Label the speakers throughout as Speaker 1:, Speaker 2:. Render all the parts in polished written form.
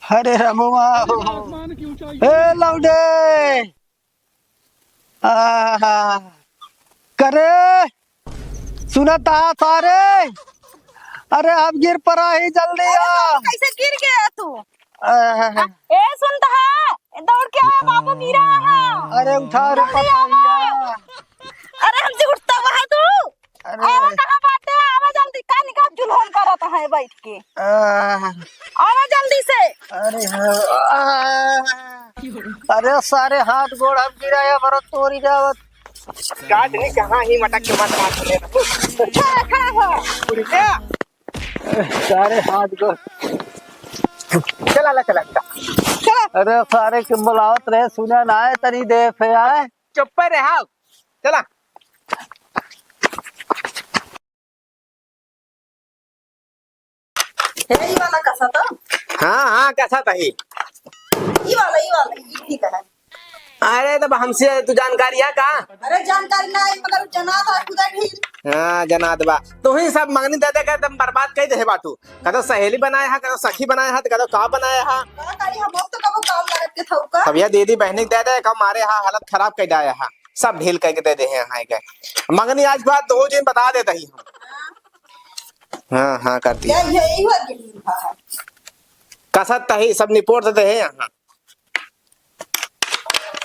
Speaker 1: अरे रमुआ हे लौंडे आहा, करे सुनता सारे। अरे अब गिर पड़ा ही जल्दी
Speaker 2: अरे
Speaker 1: आ।
Speaker 2: बाबू कैसे गिर गया तू?
Speaker 1: आहा,
Speaker 2: ए सुनता है, दौड़ के आया, बाबू गिरा है।
Speaker 1: अरे उठा रे
Speaker 2: जल्दी
Speaker 1: पतोहिया।
Speaker 2: आवा। अरे हमसे उठता हुआ है तू? आवा
Speaker 1: अरे
Speaker 2: कहाँ बाटे? आवा जल्दी, का निकाल जुल्हन करत है बैठ के।
Speaker 1: आहा,
Speaker 2: आवा जल्दी से।
Speaker 1: अरे अरे सारे हाथ गोड़ हम गिराया भरत तोरी जावत।
Speaker 3: गाज नहीं कहाँ ही मटक के मत मार ले
Speaker 2: खड़ा खड़ा हो।
Speaker 3: पुरिया
Speaker 1: सारे हाथ गोड़
Speaker 3: चला ला चला
Speaker 2: चला।
Speaker 1: अरे सारे के बुलावत रहे सुना ना आए तनी दे पे आए।
Speaker 3: चुप पे रहा चला
Speaker 2: ये वाला कैसा था?
Speaker 3: हाँ हाँ कैसा था ही
Speaker 2: ये वाला ये ठीक है।
Speaker 3: अरे तब हमसे तू जानकारी है का
Speaker 2: अरे जानकारी ना है मगर जना था खुदा ढील।
Speaker 3: हाँ जनाद बा तू ही सब मांगनी दे दे के तुम बर्बाद कर दे बाटू कदो सहेली बनाया है कदो सखी बनाया है कदो का बनाया है
Speaker 2: तारी हम तो कबो काम लगत के थौ का।
Speaker 3: सब ये दीदी बहनी दे दे का मारे हा हालत खराब कर दिया है सब ढील करके दे दे हैं के मंगनी आज बात दो दिन बता देता ही हम हाँ हाँ करती है
Speaker 2: यही हुआ गिरी है।
Speaker 3: कसत ही सब निपोट देते हैं यहाँ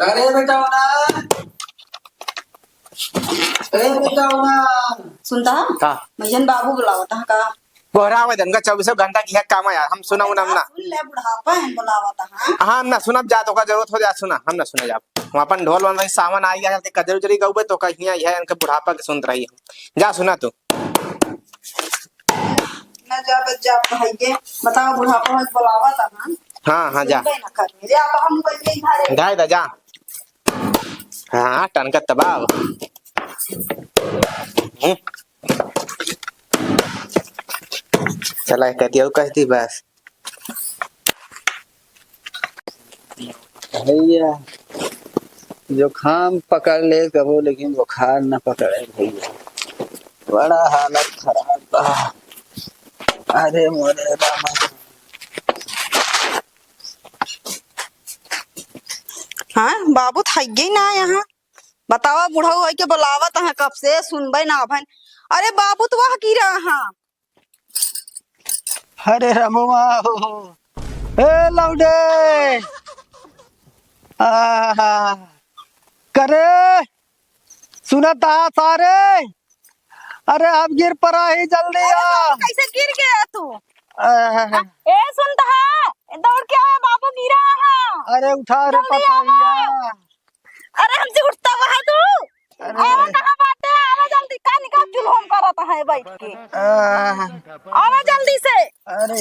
Speaker 1: अरे बेटा ना अरे बेटा ना
Speaker 2: सुनता है?
Speaker 3: का
Speaker 2: भैया बाबू बुलावता है का।
Speaker 3: कोहरा में धनका 24 घंटा की है काम आया हम सुना उना ना
Speaker 2: सुन ले बुढ़ापा है बुलावता है।
Speaker 3: हाँ हम ना सुनब जा तो का जरूरत हो जा सुना हम ना सुने जा वहाँ अपन ढोल बन रही सावन आई है कजर उजरी गौबे तो कहीं है इनके बुढ़ापा के सुन रही है जा सुना तू
Speaker 2: मैं जा भैया बताओ बुढ़ापा में बुलावता है।
Speaker 3: हाँ हाँ जा
Speaker 2: ना कर मेरे आप हम बल्ले इधर
Speaker 3: जाए दा जा हाँ टन का तबाव चला कहती है कहती बस
Speaker 1: भैया जुकाम पकड़ ले कबो लेकिन बुखार न पकड़े भैया बड़ा हालत खराब बा। अरे मोरे रामा
Speaker 2: हाँ बाबू था ही ना यहाँ बतावा बुढ़ऊ है के बुलावत है कब से सुनबे ना भन। अरे बाबू तो वह गिरा हाँ।
Speaker 1: अरे रमुआ हे लौंडे आहा, करे सुनता सारे। अरे अब गिर पड़ा ही जल्दी
Speaker 2: अरे
Speaker 1: आ।
Speaker 2: बाबू कैसे गिर गया तू?
Speaker 1: आहा,
Speaker 2: ए सुनता है, दौड़ के आया, बाबू गिरा है।
Speaker 1: अरे उठा रे
Speaker 2: जल्दी
Speaker 1: पतोहिया।
Speaker 2: अरे हमसे उठता हुआ है तू? आवा कहाँ बाटे? आवा जल्दी, का निकाल जुल्हन करत है बैठ के।
Speaker 1: आहा,
Speaker 2: आवा जल्दी से।
Speaker 1: अरे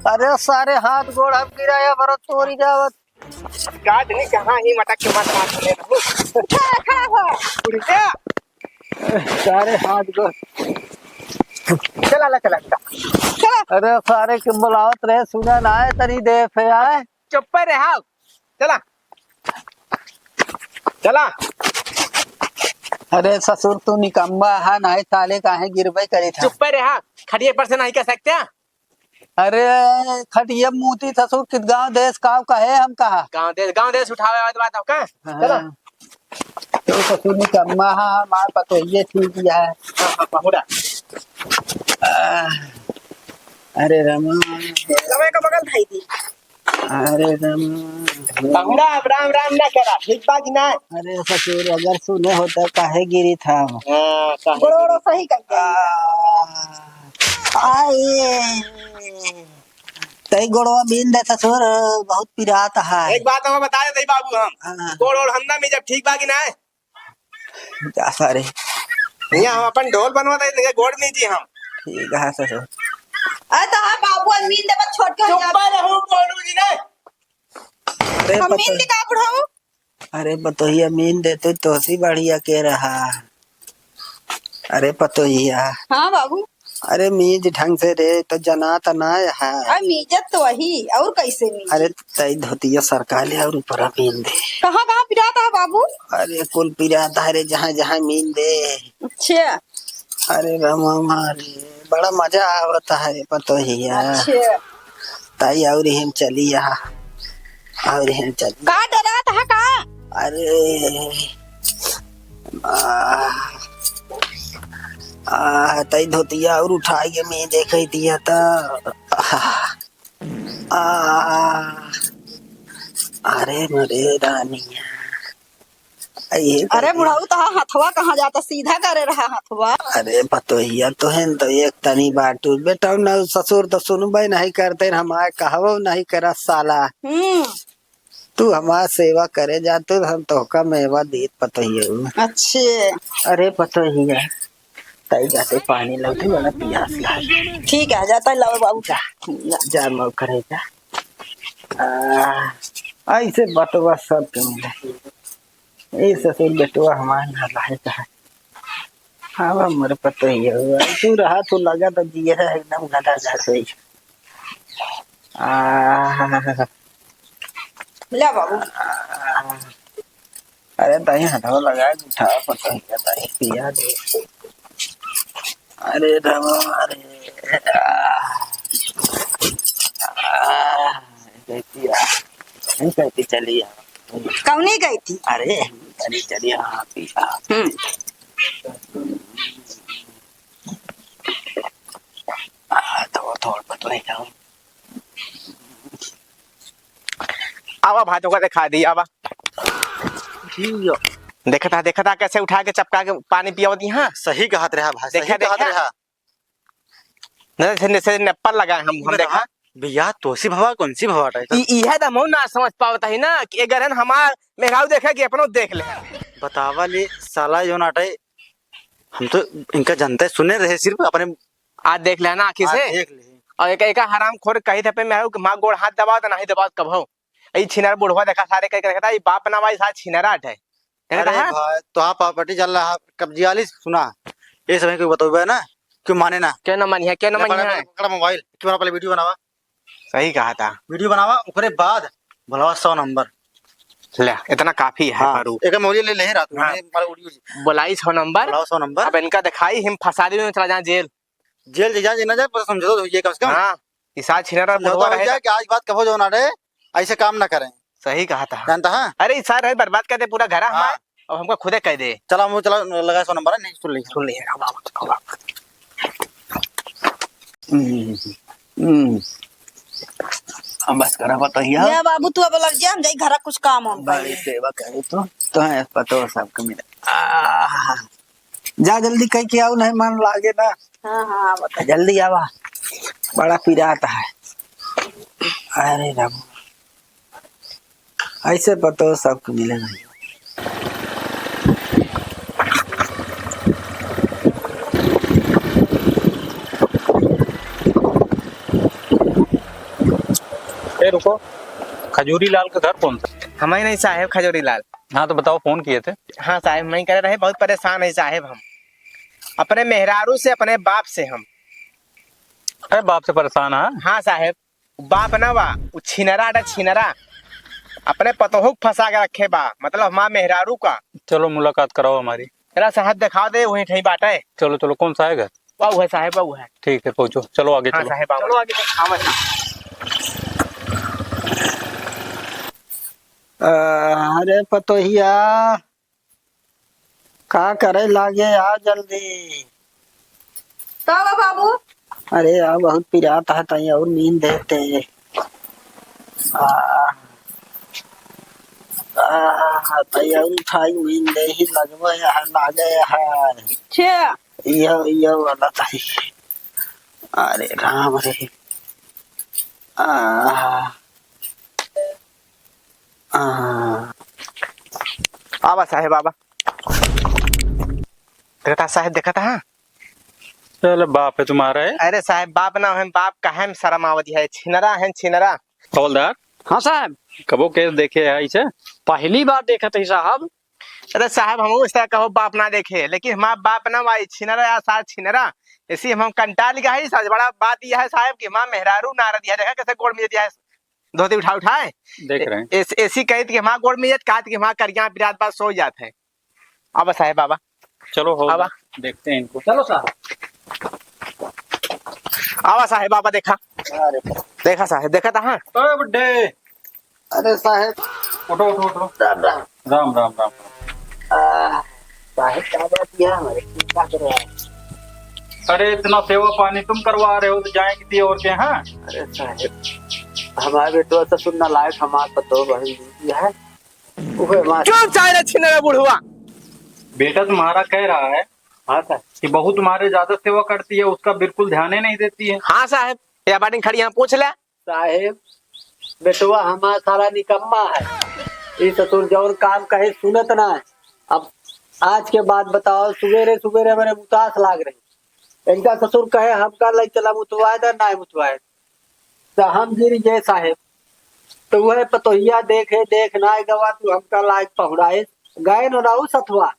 Speaker 1: अरे सारे हाथ गोड़ हम गिराया भरत तोरी जावत।
Speaker 3: गाज नहीं कहाँ ही मटक के मत मार ले
Speaker 2: खड़ा खड़ा हो।
Speaker 3: पुरिया
Speaker 1: सारे हाथ गोड़
Speaker 3: चला ला चला
Speaker 2: चला।
Speaker 1: अरे सारे के बुलावत रहे सुना ना आए तनी दे पे आए।
Speaker 3: चुप पे रहा चला चला
Speaker 1: अरे ससुर तू निकम्मा है नहीं साले काहे गिरबे करे था।
Speaker 3: चुप पे रहा खड़िए पर से नहीं कह सकते
Speaker 1: अरे खटिया मूती ससुर कित गांव देश काव कहे हम कहा।
Speaker 3: गांव देश उठावे वाली बात हो का चला
Speaker 1: तो ससुर निकम्मा है मार पतोहिए ठीक है।
Speaker 3: बहुड़ा
Speaker 1: अरे रमा
Speaker 2: समय का बगल भाई थी।
Speaker 1: अरे रमा
Speaker 3: बहुड़ा राम राम ना करा ठीक बात ना
Speaker 1: अरे ससुर अगर सुने होता काहे गिरी था।
Speaker 3: हाँ कहा
Speaker 2: गोड़ो सही कर
Speaker 1: आए तई गोड़वा बीन दे ससुर बहुत पिरात है।
Speaker 3: एक बात हम बता देते बाबू हम
Speaker 1: हाँ।
Speaker 3: गोड़ और हम ना में जब ठीक बाकी ना
Speaker 1: जा सारे
Speaker 3: यहाँ हम अपन ढोल बनवा दे गोड़ नहीं जी हम
Speaker 1: ठीक है ससुर।
Speaker 2: अरे तो हाँ बाबू अमीन दे बस छोड़ के
Speaker 3: चुप पे रहो बोलू जी ने
Speaker 1: अरे
Speaker 2: अमीन दे का बुढ़ाऊ?
Speaker 1: अरे पतोहिया मीन देते तो सी बढ़िया के रहा। अरे पतोहिया
Speaker 2: हाँ बाबू।
Speaker 1: अरे मीज ढंग से रे तो जना तना है।
Speaker 2: अरे मीजत तो वही और कैसे मीज?
Speaker 1: अरे तई धोतिया सरका ले और ऊपर मीन दे।
Speaker 2: कहाँ कहाँ पिराता है बाबू?
Speaker 1: अरे कुल पिराता है रे जहाँ जहाँ मीन दे।
Speaker 2: अच्छा
Speaker 1: अरे रामा मारे बड़ा मजा आवता है पतोहिया।
Speaker 2: अच्छा
Speaker 1: ताई और हिम चली यहाँ और हिम चली।
Speaker 2: का डरात है का?
Speaker 1: अरे ताई धोतिया और उठा के मैं देख दिया था। अरे मरे रानिया
Speaker 2: अरे बुढ़ाऊ तो हथवा कहाँ जाता, सीधा करे रहा हथवा।
Speaker 1: अरे बतोहिया तो है तो एक तनी बाटू बेटा न ससुर तो सुनबे नहीं करते हमारे कहवो नहीं करा साला। तू हमारा सेवा करे जा तो हम तो का मेवा देत पतोहिया।
Speaker 2: अच्छे
Speaker 1: अरे पतोहिया ताई जाते पानी लगे बड़ा प्यास लागे।
Speaker 2: ठीक है जाता लाओ बाबू
Speaker 1: जा जा मौ करेगा ऐसे बटवा सब के मिले ये ससुर बेटवा हमारे ना लाए कहा। हाँ हमारे पता ही है तू रहा तो लगा तो जिए है एकदम गदा जा सोई।
Speaker 2: ले बाबू।
Speaker 1: अरे ताई हटाओ लगा उठा पता ही ताई पिया दे। अरे रवा अरे पिया नहीं कहती चली
Speaker 2: कौनी गई थी?
Speaker 1: अरे चली चली हाँ पिया। तो थोड़ा पता नहीं जाओ
Speaker 3: आवा भाजो का दिखा दी आवा। देखा था कैसे उठा के चपका के पानी पिया दी। हाँ
Speaker 1: सही कहत रहा भाई
Speaker 3: देखा
Speaker 1: सही कहत रहा।
Speaker 3: से नप्पल लगाए हम देखा
Speaker 1: भैया तो सी भवा कौन सी भवा
Speaker 3: यह दमो ना समझ पावता है ना कि अगर है हमार मेघाव देखा कि अपनो देख ले।
Speaker 1: बतावा ले साला जो नाटे हम तो इनका जनता सुने रहे सिर्फ अपने
Speaker 3: आज देख लेना आखिर से
Speaker 1: देख ले।
Speaker 3: और एक हराम खोर कही थे पे मैं माँ गोड़ हाथ दबाओ तो नहीं दबाओ कब हो ये छिनर बुढ़वा देखा सारे कह रखा था ये बाप ना भाई साथ छिनरा है।
Speaker 1: अरे भाई तो हाँ प्रॉपर्टी चल रहा कब्जी वाली सुना ये समय कोई बताओ ना क्यों माने ना
Speaker 3: क्यों न मानी है क्यों न मानी है।
Speaker 1: पकड़ा मोबाइल क्यों पहले वीडियो बनावा।
Speaker 3: सही कहा था
Speaker 1: वीडियो बनावा उसके बाद भलवा 100 नंबर
Speaker 3: ले इतना काफी है।
Speaker 1: हाँ, एक मोबाइल ले ले रात
Speaker 3: हाँ,
Speaker 1: में
Speaker 3: बुलाई 100 नंबर
Speaker 1: 100 नंबर।
Speaker 3: अब इनका दिखाई हम फंसा दी चला जाए जेल
Speaker 1: जेल जा ना जाए पर समझो तो ये कम से कम।
Speaker 3: हाँ इसा छिनरा बुढ़वा रहे
Speaker 1: कि आज बात कहो जो ना रे ऐसे काम ना करें।
Speaker 3: सही कहा था
Speaker 1: जानता है।
Speaker 3: अरे इसा रहे बर्बाद कर दे पूरा घर हमारा अब हमको खुदे कह दे।
Speaker 1: चला मुझे चला लगा 100 नंबर है नहीं सुन ली हम बस करा पता ही
Speaker 2: ये बाबू तू अब लग जा हम जाई घर कुछ काम हो
Speaker 1: बड़ी सेवा करे तो है पता सबको मिला। जा जल्दी कह के आओ नहीं मन लागे ना।
Speaker 2: हाँ हाँ बता
Speaker 1: जल्दी आवा बड़ा पिराता है। अरे राम ऐसे पता सबको मिलेगा।
Speaker 4: रुको खजूरी लाल का घर कौन सा?
Speaker 3: हमारे नहीं साहेब खजूरी लाल।
Speaker 4: हाँ तो बताओ फोन किए थे।
Speaker 3: हाँ साहेब नहीं कर रहे बहुत परेशान है साहेब हम अपने मेहरारू से अपने बाप से हम।
Speaker 4: अरे बाप से परेशान है।
Speaker 3: हाँ साहेब बाप ना बा वो छिनरा अपने पतोहू फंसा के रखे बा मतलब हमारा मेहरारू का।
Speaker 4: चलो मुलाकात कराओ हमारी।
Speaker 3: तेरा साहब दिखा दे वही ठही बाटा है।
Speaker 4: चलो चलो कौन सा है घर?
Speaker 3: वो है साहेब वो है।
Speaker 4: ठीक है पहुंचो चलो आगे
Speaker 3: हाँ
Speaker 4: चलो।
Speaker 3: साहेब चलो आगे
Speaker 1: अरे पतोहिया का करे लागे आ जल्दी।
Speaker 2: कब बाबू?
Speaker 1: अरे यार बहुत पिराता है तई और नींद देते तई और उठाई नींद दे ही लगवा यहाँ लागे है
Speaker 2: अच्छा
Speaker 1: ये वाला तई। अरे राम रे
Speaker 3: आवा साहेब आवा देखा साहेब देखा था। हाँ
Speaker 4: चलो बाप है तुम्हारा है।
Speaker 3: अरे साहेब बाप ना है बाप का है शर्म आवती है छिनरा।
Speaker 4: हवलदार
Speaker 5: हाँ साहब
Speaker 4: कबो केस देखे है ऐसे?
Speaker 5: पहली बार देखा था साहब।
Speaker 3: अरे साहब हम इस तरह कहो बाप ना देखे लेकिन हमारा बाप ना भाई छिनरा या साथ छिनरा इसी हम कंटाल लिखा है। सबसे बड़ा बात यह है साहब कि हमारा मेहरारू नारा दिया देखा कैसे गोड़ में दिया है धोती उठाए
Speaker 4: देख रहे हैं।
Speaker 3: ऐसी कहती कि हमारा गोड़ में कहती कि हमारा करिया बिरात बात सो जाते हैं। अब साहेब बाबा
Speaker 4: चलो हो
Speaker 3: आवा
Speaker 4: देखते हैं इनको।
Speaker 5: चलो साहब
Speaker 3: आवा साहेब बाबा देखा देखा साहेब देखा था। हाँ
Speaker 4: ओए बुड्ढे,
Speaker 1: अरे साहेब
Speaker 4: उठो उठो उठो।
Speaker 1: राम राम।
Speaker 4: राम राम राम।
Speaker 1: साहेब क्या बात किया हमारे क्या कर रहा है?
Speaker 4: अरे इतना सेवा पानी तुम करवा रहे हो तो जाए किसी और के यहाँ।
Speaker 1: अरे साहेब हमारे बेटवा तो सुनना लायक हमारे पतो भाई है उहे मार।
Speaker 3: क्यों चाहे छिनरा बुढ़वा?
Speaker 4: बेटा तुम्हारा कह रहा है
Speaker 1: हाँ साहब।
Speaker 4: कि बहू तुम्हारे ज्यादा सेवा करती है, उसका बिल्कुल ध्यान ही नहीं देती है।
Speaker 3: हाँ साहेब या बाटिंग खड़ी यहाँ पूछ ले।
Speaker 1: साहेब बेटवा हमारा सारा निकम्मा है, ये ससुर जौन काम कहे सुनत ना है। अब आज के बाद बताओ सुबेरे सुबेरे मेरे मुतास लाग रही, इनका ससुर कहे हमका लग चला मुतवाए दर ना मुतवाए तो हम गिर गए साहेब। तो वह पतोहिया देखे देख ना गवा तू हमका लायक पहुड़ाए गए न रहू सथवा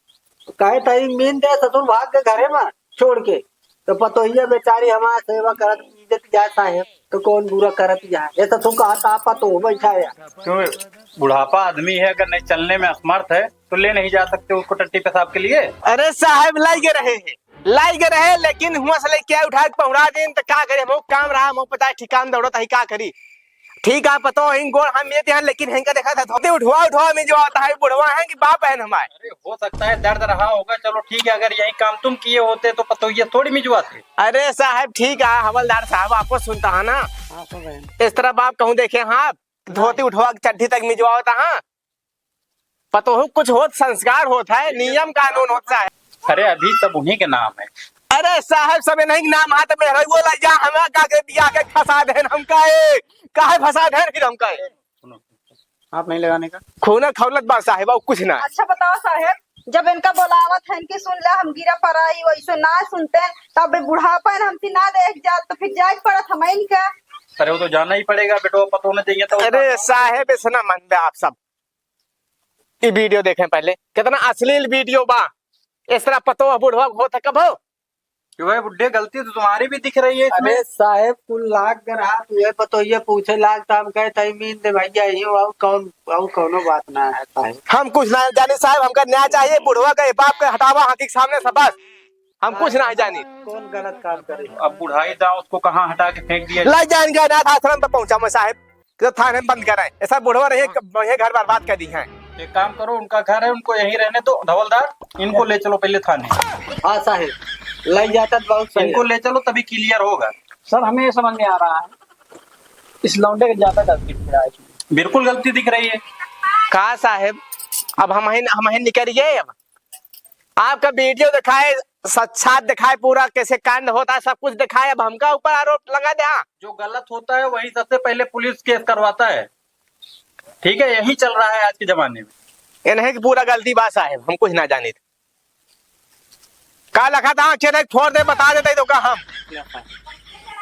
Speaker 1: कहे तई मीन दे ससुर भाग के घरे में छोड़ के। तो पतोहिया बेचारी हमारा सेवा करत इज्जत जाए साहेब, तो कौन बुरा करत जाए। ये ससुर कहा था पतो बैठा है।
Speaker 4: क्यों बुढ़ापा आदमी है, अगर नहीं चलने में असमर्थ है तो ले नहीं जा सकते उसको टट्टी पेशाब के लिए।
Speaker 3: अरे साहेब लाइगे रहे हैं लाइगे रहे, लेकिन हुआ से क्या उठा के पहुड़ा दे तो क्या करे। हम काम रहा हम पता ठिकान दौड़त है क्या करी। ठीक है पतो हिंग गोड़ हम ये ध्यान, लेकिन हिंग का देखा था धोते उठवा में जो आता है बुढ़वा है कि बाप है हमारे।
Speaker 4: अरे हो सकता है दर्द रहा होगा, चलो ठीक है, अगर यही काम तुम किए होते तो पतोहिया थोड़ी मिजवाते।
Speaker 3: अरे साहब ठीक है हवलदार साहब आपको सुनता है ना, इस तरह बाप कहूँ देखे हाँ धोती उठवा चड्ढी तक मिजवा होता। हाँ पतो हो कुछ होत संस्कार होता है, नियम कानून होता है।
Speaker 4: अरे अभी सब उन्हीं के नाम है।
Speaker 3: अरे साहब सब नहीं नाम हाथ में रही बोला जा हमें का के बिया के फंसा देन हम काहे फंसा देन फिर हम काहे।
Speaker 4: सुनो आप नहीं लगाने का
Speaker 3: खूना खौलत बा साहेब और कुछ ना।
Speaker 2: अच्छा बताओ साहेब, जब इनका बोलावत है इनकी सुन ले हम गिरा पराई वैसे ना सुनते हैं तब बुढ़ापा हमसे ना देख जा तो फिर जाए पड़त हम इनका।
Speaker 4: अरे वो तो जाना ही पड़ेगा, बेटो पता होना चाहिए था।
Speaker 3: अरे साहेब इतना मन दे आप सब ये वीडियो देखें पहले, कितना अश्लील वीडियो बा। इस तरह पतो बुढ़वा होता कब हो
Speaker 4: कि भाई बुड्ढे गलती तो तुम्हारी भी दिख रही है इसमें।
Speaker 1: अरे साहेब कुल लाग कर रहा तुझे पतोहिया पूछे लाग तो हम कहे तई मीन दे भैया ही और कौनो बात ना है साहेब।
Speaker 3: हम कुछ ना जाने साहब, हमका न्याय चाहिए। बुढ़वा का बाप का हटावा हाथी के सामने सब बस, हम कुछ ना जाने।
Speaker 1: कौन गलत काम करे।
Speaker 4: अब बुढ़ाई था उसको कहाँ हटा के फेंक दिया।
Speaker 3: ला जाएंगे अनाथ आश्रम पर पहुंचा मैं साहब, तो थाने में बंद कराए। ऐसा बुढ़वा रहे घर बर्बाद कर दी है।
Speaker 4: एक काम करो, उनका घर है उनको यहीं रहने दो। धवलदार इनको ले चलो पहले थाने।
Speaker 1: हाँ साहेब लग जाता बहुत सही।
Speaker 4: इनको ले चलो तभी क्लियर होगा।
Speaker 5: सर हमें ये समझ में आ रहा है इस लौंडे का ज्यादा गलती दिख रहा है इसमें।
Speaker 4: बिल्कुल गलती दिख रही है।
Speaker 3: कहा साहेब अब हम निकल गए। अब आपका वीडियो दिखाए, साक्षात दिखाए, पूरा कैसे कांड होता है सब कुछ दिखाए। अब हमका ऊपर आरोप लगा दे। हाँ
Speaker 4: जो गलत होता है वही सबसे पहले पुलिस केस करवाता है। ठीक है, यही चल रहा है आज के जमाने में।
Speaker 3: इन्हें की पूरा गलती बात साहेब, हम कुछ ना जाने। का लखा था आंखें छोड़ दे बता देते तो का हम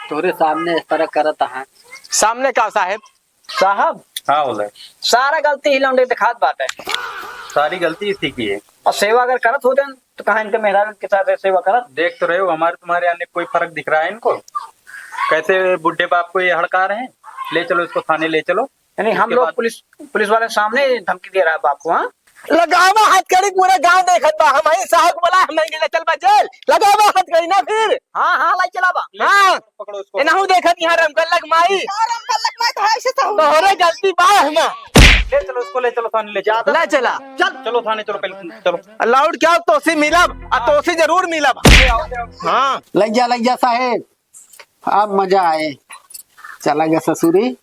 Speaker 1: तोरे सामने इस तरह करत है।
Speaker 3: सामने का साहेब
Speaker 5: साहब
Speaker 4: हाँ बोला
Speaker 5: सारा गलती ही लौंडे दिखात बात है
Speaker 4: सारी गलती इसी की है।
Speaker 5: और सेवा अगर करत होते तो कहा इनके मेहरान के साथ सेवा करत।
Speaker 4: देख तो रहे हो हमारे तुम्हारे आने कोई फर्क दिख रहा है इनको। कैसे बुढ़े बाप को ये हड़का रहे हैं। ले चलो इसको थाने ले चलो।
Speaker 5: यानी हम लोग पुलिस वाले सामने धमकी दे रहा है बाप को। हाँ
Speaker 3: लगावा हाथ करी पूरे गांव देखत बा, हम ही साहब को बोला हम नहीं ले चल बा जेल। लगावा हाथ करी ना फिर।
Speaker 5: हाँ हाँ लाई चला बा।
Speaker 3: हाँ
Speaker 4: पकड़ो इसको।
Speaker 3: इनहु देखत यहाँ रमकलक माई तो हो रे गलती बा हम।
Speaker 4: ले चलो उसको ले चलो थाने ले चलो।
Speaker 3: ले चला
Speaker 4: चलो थाने चलो पहले चलो।
Speaker 3: अलाउड क्या तोसी मिलब और तोसी जरूर मिलब। हाँ
Speaker 1: लग जा साहेब अब मजा आए। चला गया ससुरी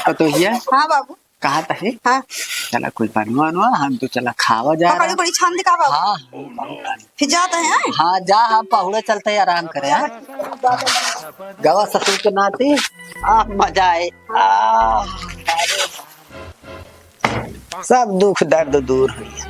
Speaker 1: पतोहिया।
Speaker 2: हाँ बाबू
Speaker 1: कहा था
Speaker 2: हाँ
Speaker 1: चला कोई बनवा हम तो चला खावा जा रहा।
Speaker 2: बड़ी छान दिखा बाबू।
Speaker 1: हाँ
Speaker 2: फिर जाते हैं।
Speaker 1: हाँ जा हम पहुड़े चलते हैं आराम करे। हाँ गवा ससुर के नाती मजा आए। सब दुख दर्द दूर हुई।